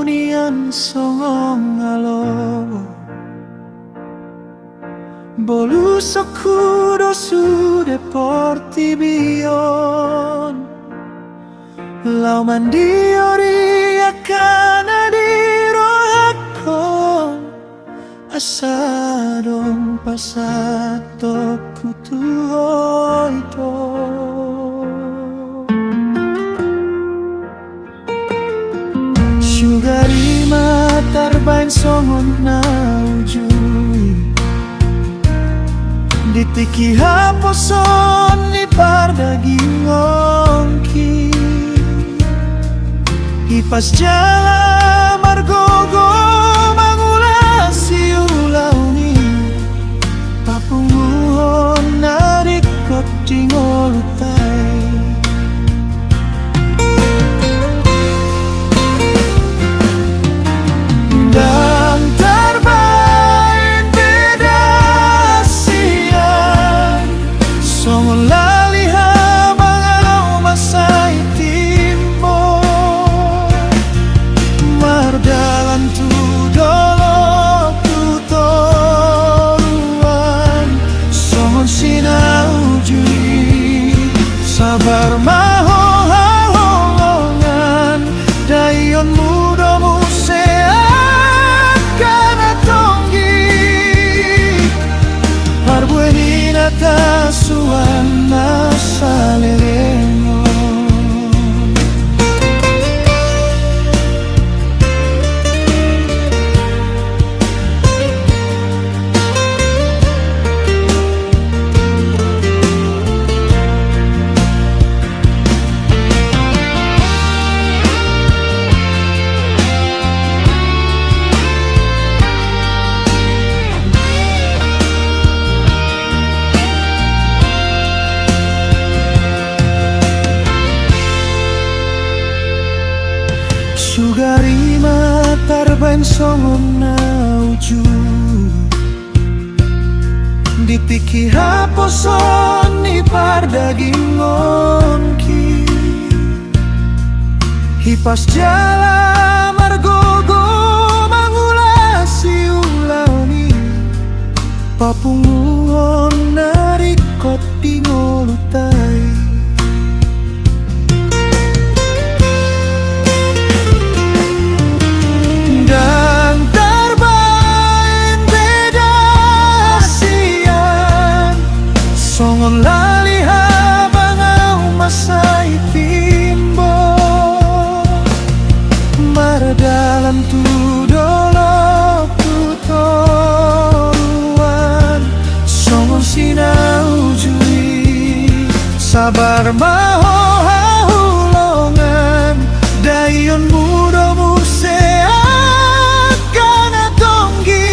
unian songong alo Bolus oscuro su de porti bion Lau mandiori akan adiro ako Asadong pasato kutuhoy to Sugari matarbain songon na ujui Ditiki haposon ni pardaging ongki Ipas jala margogo mangulasi ulauni Papunguhon narikot tingolutai Dan terbaik beda siang Songon laliha mangau masai timbo Mardalan tu dolo tu toruan Songon sinau jui Sabar maho haholongan Dayon mudo Tasuana salereno Sugari matarbain songon na uju Ditiki haposon ni pardaging ongki Hipas jala margogo mangulasi ulauni Papunguhon narikot dingolutai Songon laliha bangau masai timbo Mardalan tu dolo tu toruan Songon sinau jui Sabar maho hahulongan Dayon mudo muse akan atonggi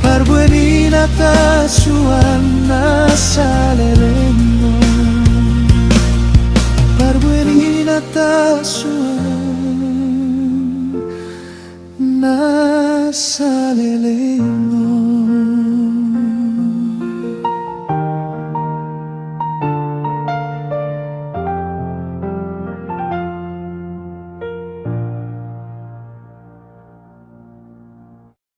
Parbuenina tasuana salereno Parbuenina tasuana salereno